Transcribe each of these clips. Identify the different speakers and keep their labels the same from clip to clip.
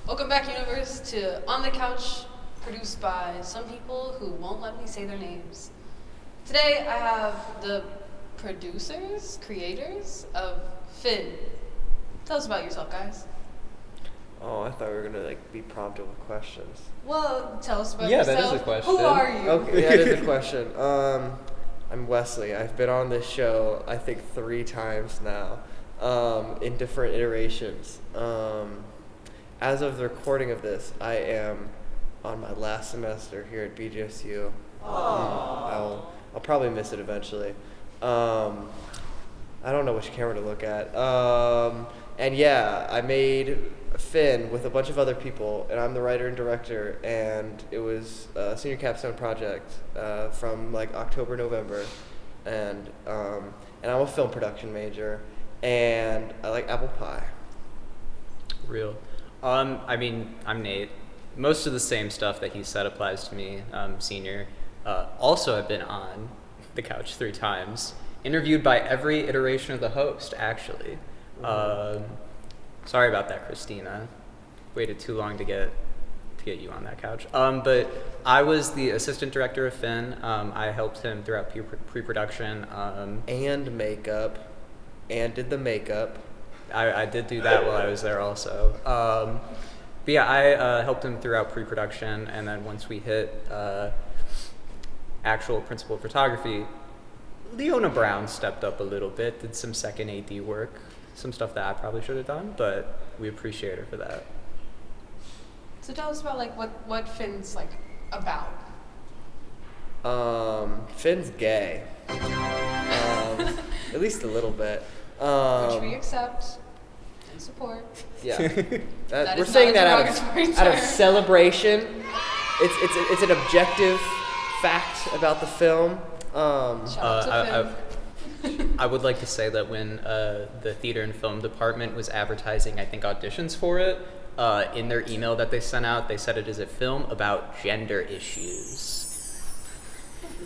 Speaker 1: Welcome back, universe, to On the Couch, produced by some people who won't let me say their names. Today, I have the creators of Finn. Tell us about yourself, guys.
Speaker 2: Oh, I thought we were gonna be prompted with questions.
Speaker 1: Well, tell us about yourself.
Speaker 3: Yeah, that is a question.
Speaker 1: Who are you?
Speaker 2: Okay, that is a question. I'm Wesley. I've been on this show, I think, 3 times now, in different iterations. As of the recording of this, I am on my last semester here at BGSU. I'll probably miss it eventually. I don't know which camera to look at. And yeah, I made Finn with a bunch of other people, and I'm the writer and director, and it was a senior capstone project from like October, November, and I'm a film production major, and I like apple pie.
Speaker 3: Real. I'm Nate. Most of the same stuff that he said applies to me. Senior. Also, I've been on the couch 3 times. Interviewed by every iteration of the host, actually. Sorry about that, Christina. Waited too long to get you on that couch. But I was the assistant director of Finn. I helped him throughout pre-production.
Speaker 2: And makeup. And did the makeup.
Speaker 3: I did do that while I was there also. But yeah, I helped him throughout pre-production, and then once we hit actual principal photography, Leona Brown stepped up a little bit, did some second AD work, some stuff that I probably should have done, but we appreciate her for that.
Speaker 1: So tell us about what Finn's about.
Speaker 2: Finn's gay. At least a little bit.
Speaker 1: Which we accept and support.
Speaker 2: Yeah.
Speaker 1: That
Speaker 2: we're
Speaker 1: is
Speaker 2: saying
Speaker 1: not a
Speaker 2: that
Speaker 1: derogatory
Speaker 2: out of
Speaker 1: term.
Speaker 2: celebration. It's an objective fact about the film.
Speaker 1: Shout out to Finn.
Speaker 3: I would like to say that when the theater and film department was advertising, I think, auditions for it, in their email that they sent out, they said it is a film about gender issues.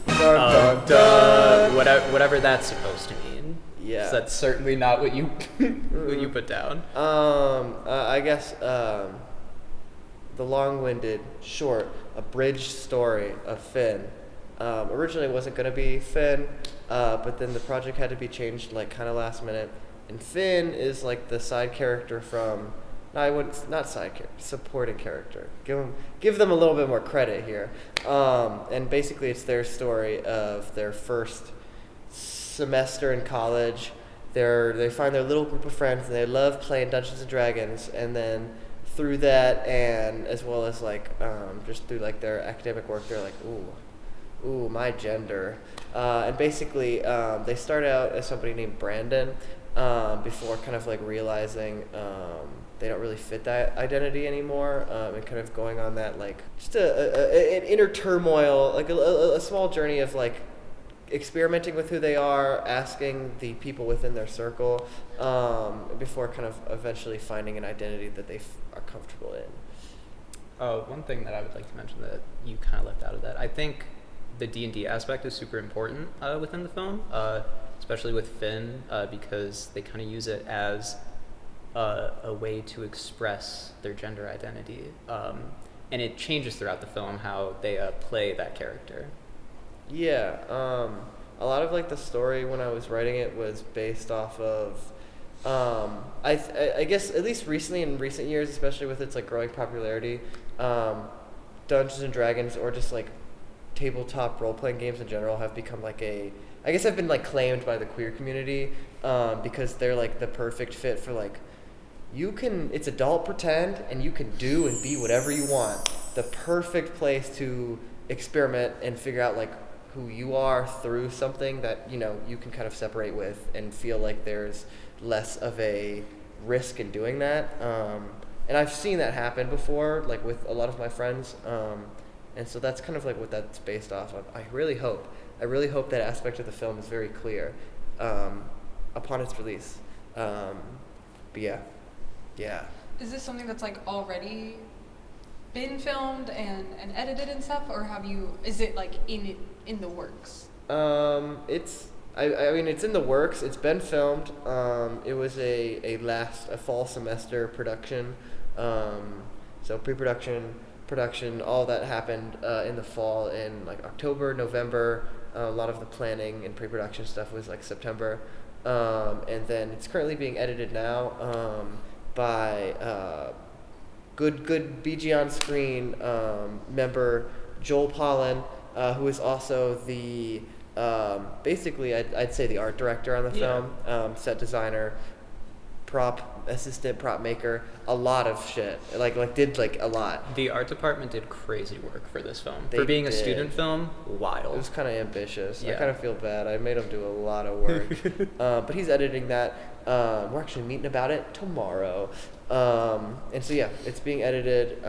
Speaker 2: Dun, dun, dun.
Speaker 3: Whatever that's supposed to mean.
Speaker 2: Yeah.
Speaker 3: So that's certainly not what you what you put down.
Speaker 2: I guess the long-winded, short, abridged story of Finn. Originally it wasn't going to be Finn, but then the project had to be changed kind of last minute. And Finn is the side character from, not side character, supporting character. Give them a little bit more credit here. And basically it's their story of their first semester in college. They find their little group of friends and they love playing Dungeons and Dragons, and then through that, and as well as just through their academic work, they're like, ooh, my gender. And basically they start out as somebody named Brandon before kind of realizing they don't really fit that identity anymore, and kind of going on that just an inner turmoil, a small journey of experimenting with who they are, asking the people within their circle, before kind of eventually finding an identity that they are comfortable in.
Speaker 3: One thing that I would like to mention that you kind of left out of that, I think the D&D aspect is super important within the film, especially with Finn, because they kind of use it as a way to express their gender identity. And it changes throughout the film how they play that character.
Speaker 2: Yeah, a lot of the story when I was writing it was based off of, I guess at least recently, in recent years, especially with its growing popularity, Dungeons and Dragons, or just tabletop role-playing games in general, have become I guess have been claimed by the queer community, because they're the perfect fit for it's adult pretend, and you can do and be whatever you want. The perfect place to experiment and figure out who you are through something that you can kind of separate with and feel there's less of a risk in doing that. And I've seen that happen before, with a lot of my friends. And so that's kind of what that's based off of. I really hope that aspect of the film is very clear upon its release. But yeah.
Speaker 1: Is this something that's already been filmed and edited and stuff, or is it in the works?
Speaker 2: It's in the works. It's been filmed. It was a fall semester production. So pre-production, production, all that happened in the fall in like October, November. A lot of the planning and pre-production stuff was like September. And then it's currently being edited now by good BG on screen member Joel Pollan, who is also the basically I'd say the art director on the film, set designer, prop assistant, prop maker, a lot of shit. Like did like a lot.
Speaker 3: The art department did crazy work for this film.
Speaker 2: They
Speaker 3: for being a
Speaker 2: did.
Speaker 3: student film, wild.
Speaker 2: It was kind of ambitious.
Speaker 3: Yeah.
Speaker 2: I kind of feel bad. I made him do a lot of work. But he's editing that. We're actually meeting about it tomorrow. And so yeah, it's being edited,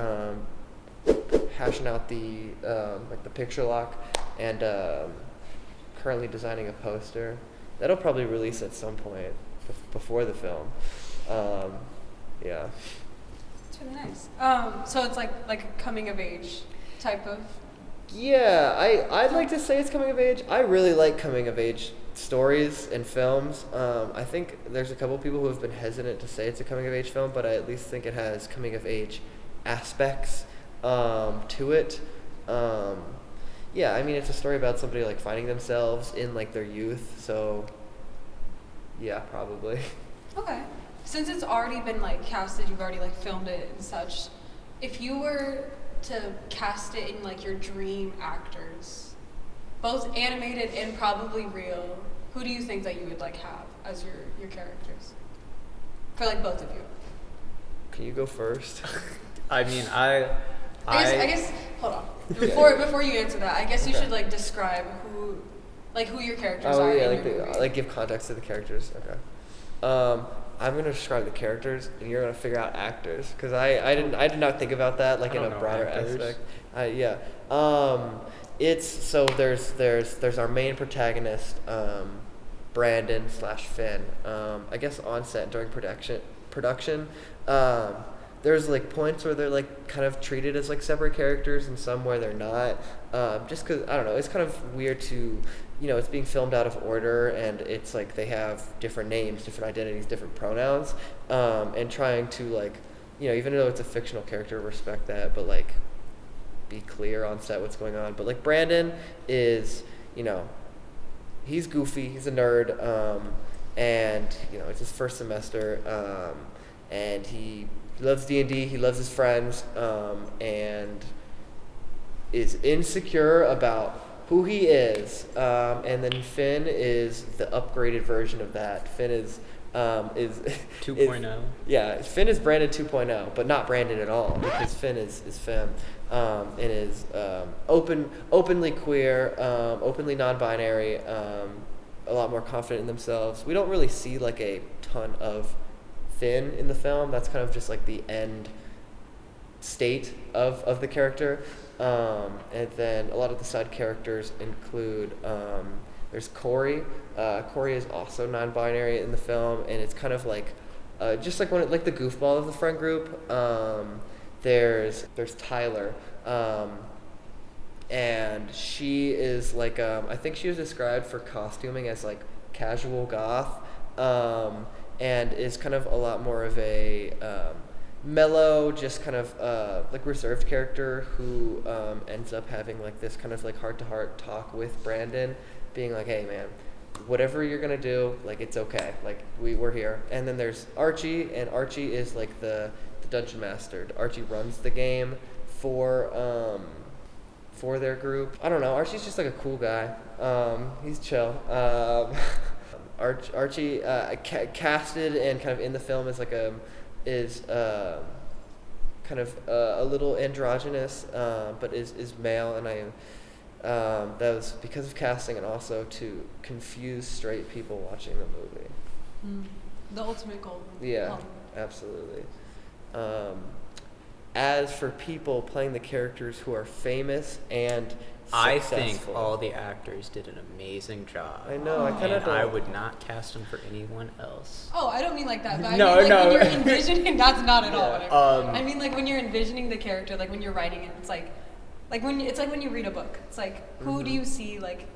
Speaker 2: hashing out the like the picture lock, and currently designing a poster. That'll probably release at some point before the film. Yeah.
Speaker 1: It's really nice. So it's like a coming of age type of.
Speaker 2: Yeah, I'd like to say it's coming of age. I really like coming of age stories and films. I think there's a couple people who have been hesitant to say it's a coming of age film, but I at least think it has coming of age aspects to it. Yeah, I mean, it's a story about somebody like finding themselves in like their youth, so yeah, probably.
Speaker 1: Okay. Since it's already been like casted, you've already like filmed it and such. If you were to cast it in like your dream actors, both animated and probably real, who do you think that you would like have as your characters? For like both of you.
Speaker 2: Can you go first?
Speaker 3: I mean,
Speaker 1: I guess hold on. Before you answer that, I guess you should like describe who your characters are.
Speaker 2: Oh yeah,
Speaker 1: in your movie.
Speaker 2: like give context to the characters. Okay. I'm gonna describe the characters, and you're gonna figure out actors, because I did not think about that like in a broader aspect. Yeah. It's so there's our main protagonist, Brandon / Finn. I guess on set during production. There's like points where they're like kind of treated as like separate characters, and some where they're not. Just because I don't know, it's kind of weird to, it's being filmed out of order, and it's like they have different names, different identities, different pronouns, and trying to like, even though it's a fictional character, respect that, but like be clear on set what's going on. But like Brandon is, he's goofy, he's a nerd, and it's his first semester, and he loves D&D, he loves his friends, and is insecure about who he is. And then Finn is the upgraded version of that. Finn is
Speaker 3: 2.0.
Speaker 2: Yeah, Finn is Brandon 2.0, but not Brandon at all, because Finn is Finn, and is openly queer, openly non-binary, a lot more confident in themselves. We don't really see like a ton of Finn in the film. That's kind of just like the end state of the character. And then a lot of the side characters include, there's Corey. Corey is also non-binary in the film, and it's kind of like just like like the goofball of the friend group. There's Tyler, and she is like, I think she was described for costuming as like casual goth, and is kind of a lot more of a mellow, just kind of like reserved character who ends up having like this kind of like heart-to-heart talk with Brandon, being like, hey man, whatever you're gonna do, like it's okay, like we're here. And then there's Archie, and Archie is like the dungeon master. Archie runs the game for their group. I don't know, Archie's just like a cool guy. He's chill. Archie casted and kind of in the film is like kind of a little androgynous, but is male, and that was because of casting and also to confuse straight people watching the movie.
Speaker 1: The ultimate goal.
Speaker 2: Yeah, absolutely. As for people playing the characters who are famous and
Speaker 3: I
Speaker 2: successful,
Speaker 3: think all the actors did an amazing job.
Speaker 2: I know. I kind of.
Speaker 3: I would not cast them for anyone else.
Speaker 1: Oh, I don't mean like that. But
Speaker 3: No,
Speaker 1: I mean, like,
Speaker 3: no.
Speaker 1: when you're envisioning, that's not at all what I mean.
Speaker 3: Um,
Speaker 1: I mean, like when you're envisioning the character, like when you're writing it, it's like when you read a book. It's like, who do you see like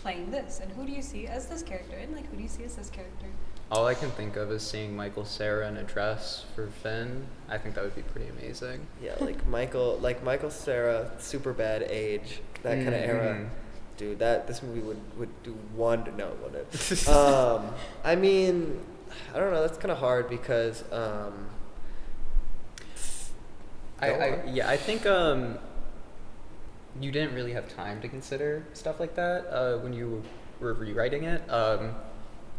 Speaker 1: playing this, and who do you see as this character, and like who do you see as this character?
Speaker 3: All I can think of is seeing Michael Cera in a dress for Finn. I think that would be pretty amazing.
Speaker 2: Yeah, like Michael Cera, super bad age, that kind of era. Dude, this movie would do wonder. No, it wouldn't. I mean, I don't know. That's kind of hard because
Speaker 3: I think you didn't really have time to consider stuff like that when you were rewriting it.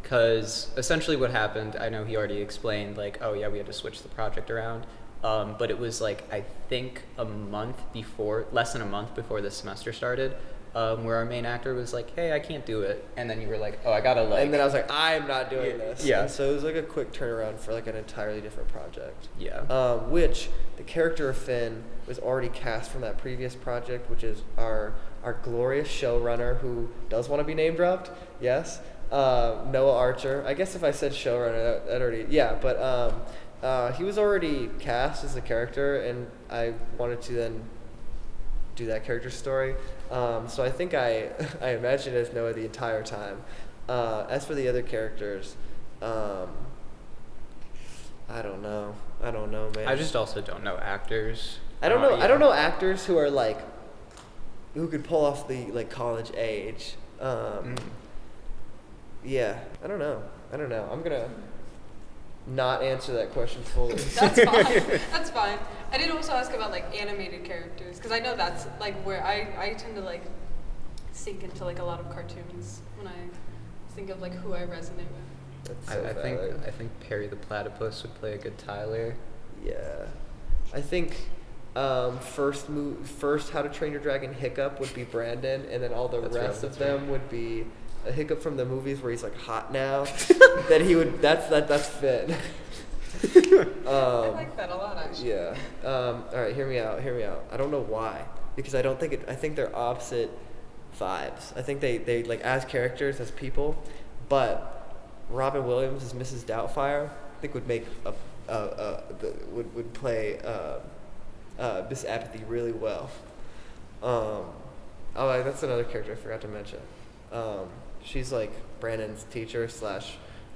Speaker 3: Because essentially what happened, I know he already explained, like, oh yeah, we had to switch the project around. But it was like, I think less than a month before the semester started, where our main actor was like, hey, I can't do it. And then you were like, oh, I gotta like.
Speaker 2: And then I was like, I'm not doing this.
Speaker 3: Yeah.
Speaker 2: And so it was like a quick turnaround for like an entirely different project.
Speaker 3: Yeah.
Speaker 2: Which the character of Finn was already cast from that previous project, which is our glorious showrunner who does want to be name dropped. Yes. Noah Archer. I guess if I said showrunner, that already, yeah, but he was already cast as the character, and I wanted to then do that character's story. So I think I imagined as Noah the entire time. As for the other characters, I don't know, man.
Speaker 3: I just also don't know actors.
Speaker 2: I don't know.
Speaker 3: Yeah.
Speaker 2: I don't know actors who are like, who could pull off the like college age. Yeah, I don't know. I'm gonna not answer that question fully.
Speaker 1: That's fine. That's fine. I did also ask about like animated characters because I know that's like where I tend to like sink into like a lot of cartoons when I think of like who I resonate with.
Speaker 2: That's so valid.
Speaker 3: I think Perry the Platypus would play a good Tyler.
Speaker 2: Yeah, I think first How to Train Your Dragon Hiccup would be Brandon, and then all the rest of them would be a Hiccup from the movies where he's like hot now. That he would. That's Finn.
Speaker 1: I like that a lot, actually.
Speaker 2: Yeah. All right. Hear me out. I don't know why, because I don't think it. I think they're opposite vibes. I think they like as characters, as people, but Robin Williams as Mrs. Doubtfire, I think would make would play Miss Apathy really well. That's another character I forgot to mention. She's like Brandon's teacher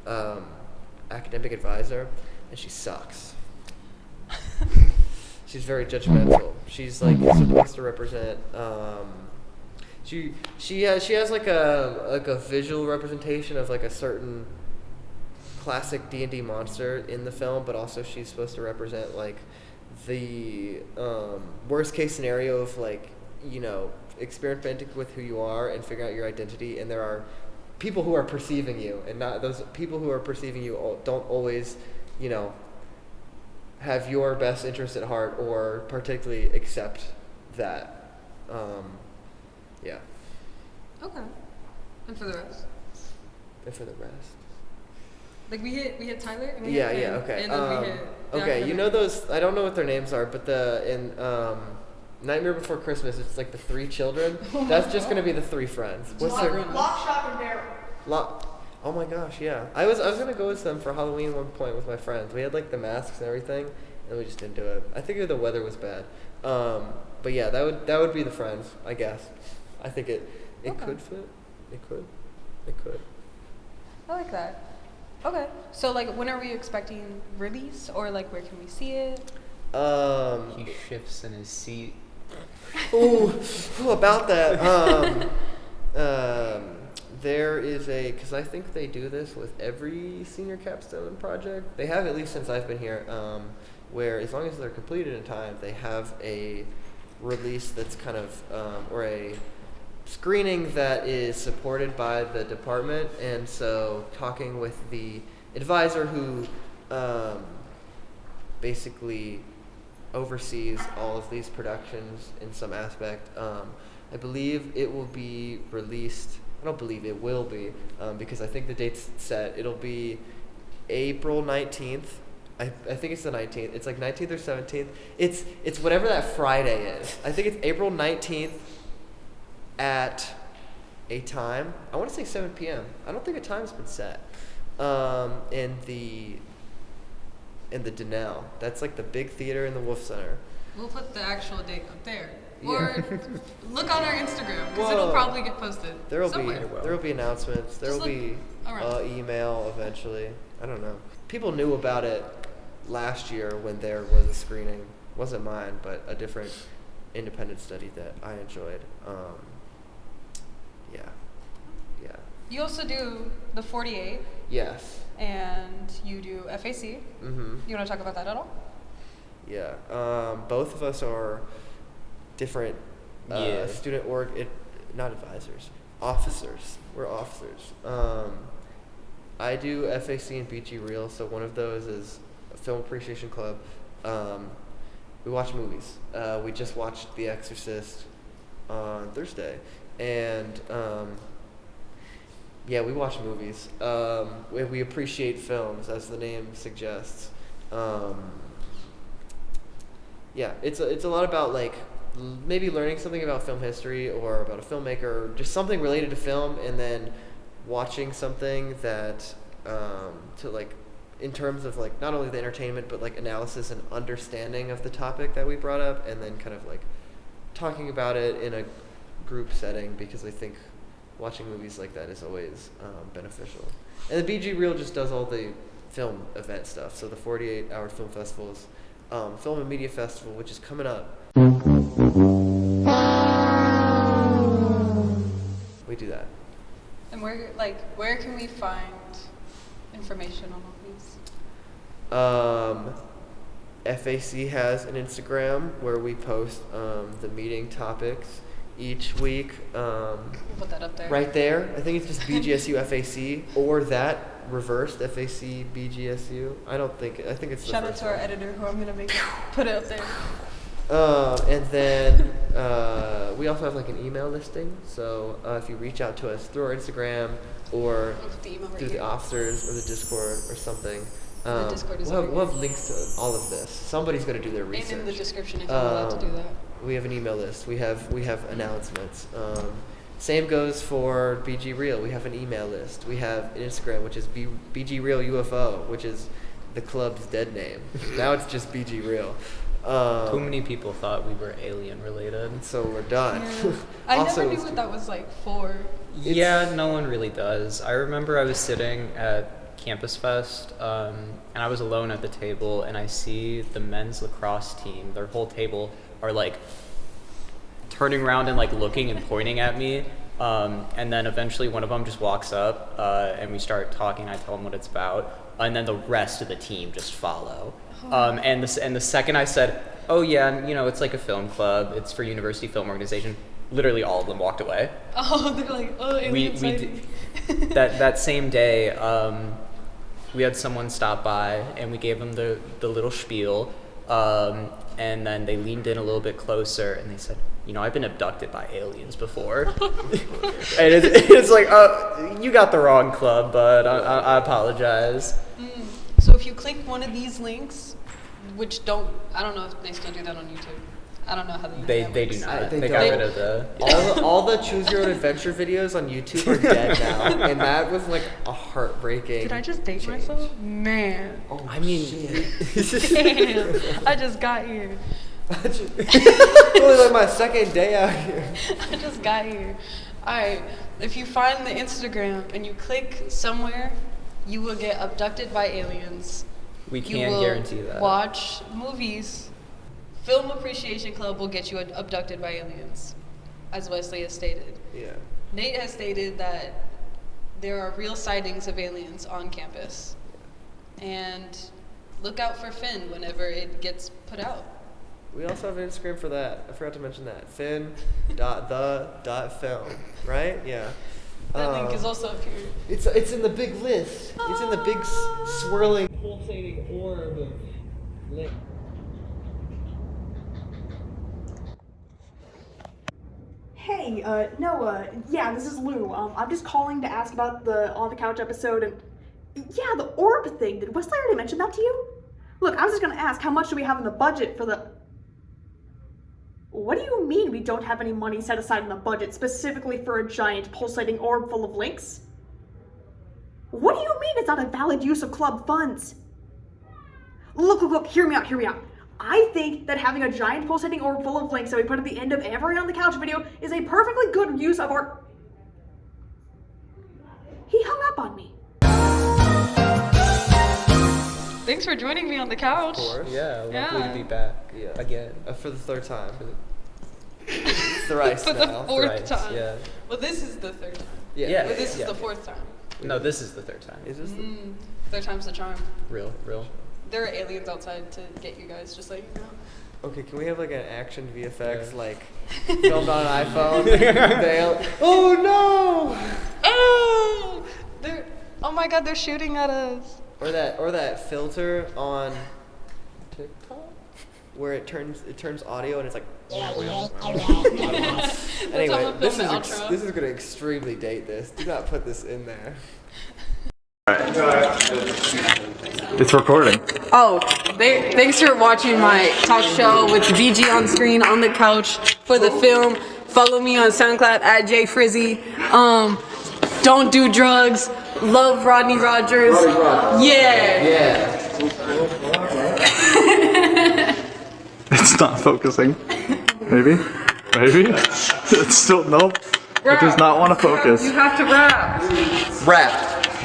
Speaker 2: / academic advisor, and she sucks. She's very judgmental. She's like supposed to represent. She has like a visual representation of like a certain classic D&D monster in the film, but also she's supposed to represent like the worst case scenario of like, you know, experimenting with who you are and figuring out your identity, and there are people who are perceiving you, and not those people who are perceiving you don't always, you know, have your best interest at heart or particularly accept that. Yeah.
Speaker 1: Okay. And for the rest? Like we hit Tyler and we hit Finn,
Speaker 2: okay.
Speaker 1: And then we hit
Speaker 2: okay, you know those, I don't know what their names are, but in Nightmare Before Christmas, it's like the 3 children. That's just gonna be the 3 friends. What's their
Speaker 4: Lock, Shock, and Barrel.
Speaker 2: Oh my gosh, yeah. I was gonna go with them for Halloween at one point with my friends. We had like the masks and everything, and we just didn't do it. I think the weather was bad. But yeah, that would be the friends, I guess. I think it could fit. It could.
Speaker 1: I like that. Okay. So like when are we expecting release, or like where can we see it?
Speaker 3: He shifts in his seat.
Speaker 2: Ooh, about that. There is because I think they do this with every senior capstone project. They have, at least since I've been here, where as long as they're completed in time, they have a release that's kind of, or a screening that is supported by the department. And so talking with the advisor who basically oversees all of these productions in some aspect, I believe it will be released. I don't believe it will be, because I think the date's set. It'll be April 19th. I think it's the 19th. It's like 19th or 17th. It's whatever that Friday is. I think it's April 19th at a time. I want to say 7 p.m. I don't think a time's been set. In the Denell. That's like the big theater in the Wolf Center.
Speaker 1: We'll put the actual date up there. Or look on our Instagram, because it'll probably get posted somewhere.
Speaker 2: There will be announcements. There will be email eventually. I don't know. People knew about it last year when there was a screening. Wasn't mine, but a different independent study that I enjoyed. Yeah.
Speaker 1: You also do the 48.
Speaker 2: Yes.
Speaker 1: And you do FAC.
Speaker 2: Mm-hmm.
Speaker 1: You want to talk about that at all?
Speaker 2: Yeah. Both of us are different student not advisors, officers. We're officers. I do FAC and BG Reel, so one of those is a film appreciation club. We watch movies. We just watched The Exorcist on Thursday, and we watch movies. We appreciate films, as the name suggests. It's a lot about like maybe learning something about film history or about a filmmaker, or just something related to film, and then watching something that to like in terms of like not only the entertainment but like analysis and understanding of the topic that we brought up, and then kind of like talking about it in a group setting, because I think watching movies like that is always beneficial. And the BG Reel just does all the film event stuff. So the 48-hour film festivals, Film and Media Festival, which is coming up. We do that.
Speaker 1: And where can we find information on all these?
Speaker 2: FAC has an Instagram where we post the meeting topics each week.
Speaker 1: We'll put that up there.
Speaker 2: Right there. I think it's just BGSU FAC, or that reversed FAC BGSU. I think it's
Speaker 1: Shout out to our editor, who I'm gonna make put it up there.
Speaker 2: And then we also have like an email listing. So if you reach out to us through our Instagram or through the officers or the Discord or something,
Speaker 1: the Discord is
Speaker 2: we'll have links to all of this. Somebody's going to do their research.
Speaker 1: And in the description if you're allowed to do that.
Speaker 2: We have an email list. We have announcements. Same goes for BG Reel. We have an email list. We have an Instagram, which is BG Reel UFO, which is the club's dead name. Now it's just BG Reel.
Speaker 3: Too many people thought we were alien related.
Speaker 2: So we're done.
Speaker 1: Yeah. I never knew what that was like for.
Speaker 3: Yeah, no one really does. I remember I was sitting at Campus Fest, and I was alone at the table, and I see the men's lacrosse team, their whole table, are like turning around and like looking and pointing at me. And then eventually one of them just walks up, and we start talking. I tell them what it's about, and then the rest of the team just follow. And the second I said, "Oh yeah, it's like a film club. It's for University Film Organization," literally all of them walked away.
Speaker 1: Oh, they're like, oh, alien sighting.
Speaker 3: That same day, we had someone stop by, and we gave them the little spiel, and then they leaned in a little bit closer, and they said, "I've been abducted by aliens before." And it's like, you got the wrong club, but I apologize.
Speaker 1: So if you click one of these links, which I don't know if they still do that on YouTube. I don't know how
Speaker 3: they do not. They got rid of the
Speaker 2: all the Choose Your Own Adventure videos on YouTube are dead now, and that was like a heartbreaking.
Speaker 1: Did I just date myself? Man.
Speaker 2: Oh, I mean,
Speaker 1: damn. I just got here.
Speaker 2: Only like my second day out here.
Speaker 1: I just got here. Alright, if you find the Instagram and you click somewhere, you will get abducted by aliens.
Speaker 3: We can guarantee that.
Speaker 1: Watch movies. Film Appreciation Club will get you abducted by aliens, as Wesley has stated.
Speaker 2: Yeah.
Speaker 1: Nate has stated that there are real sightings of aliens on campus. And look out for Finn whenever it gets put out.
Speaker 2: We also have an Instagram for that. I forgot to mention that. Fin.the.film, right? Yeah.
Speaker 1: That link is also up here.
Speaker 2: It's in the big list. It's in the big swirling, pulsating orb of link.
Speaker 4: Hey, Noah, yeah, this is Lou. I'm just calling to ask about the On the Couch episode and, yeah, the orb thing. Did Wesley already mention that to you? Look, I was just gonna ask, how much do we have in the budget for the... What do you mean we don't have any money set aside in the budget specifically for a giant pulsating orb full of links? What do you mean it's not a valid use of club funds? Look, hear me out. I think that having a giant pulsating orb full of links that we put at the end of every On the Couch video is a perfectly good use of our... He hung up on me.
Speaker 1: Thanks for joining me on the couch.
Speaker 2: Of course.
Speaker 3: Yeah, lovely
Speaker 1: Yeah.
Speaker 3: to be back.
Speaker 2: Yeah.
Speaker 3: Again.
Speaker 2: For the third time.
Speaker 3: For the-
Speaker 2: Thrice
Speaker 1: For the
Speaker 2: now.
Speaker 1: fourth
Speaker 3: Thrice,
Speaker 1: time.
Speaker 3: yeah.
Speaker 1: Well, this is the third time.
Speaker 3: Yeah.
Speaker 1: But this is
Speaker 3: yeah.
Speaker 1: the fourth time.
Speaker 3: No, this is the third time.
Speaker 2: Is this the...
Speaker 1: Third time's the charm.
Speaker 3: Real.
Speaker 1: There are aliens outside to get you guys, just like you know.
Speaker 2: Okay, can we have like an action VFX
Speaker 3: Yeah.
Speaker 2: like filmed on an iPhone? Oh no!
Speaker 1: Oh! Oh my god, they're shooting at us.
Speaker 2: Or that filter on TikTok where it turns audio and it's like. Anyway,
Speaker 1: how we
Speaker 2: this
Speaker 1: film the
Speaker 2: is
Speaker 1: outro.
Speaker 2: this is gonna extremely date this. Do not put this in there.
Speaker 5: It's recording.
Speaker 1: Oh, thanks for watching my talk show with VG on screen on the couch for the film. Follow me on SoundCloud at JFrizzy. Don't do drugs. Love Rodney Rogers. Yeah.
Speaker 5: It's not focusing. Maybe? It's still, nope. It does not want to focus.
Speaker 1: You have to rap.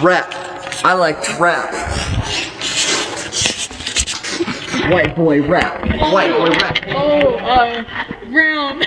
Speaker 2: Rap. I like trap. White boy rap.
Speaker 1: Oh, round.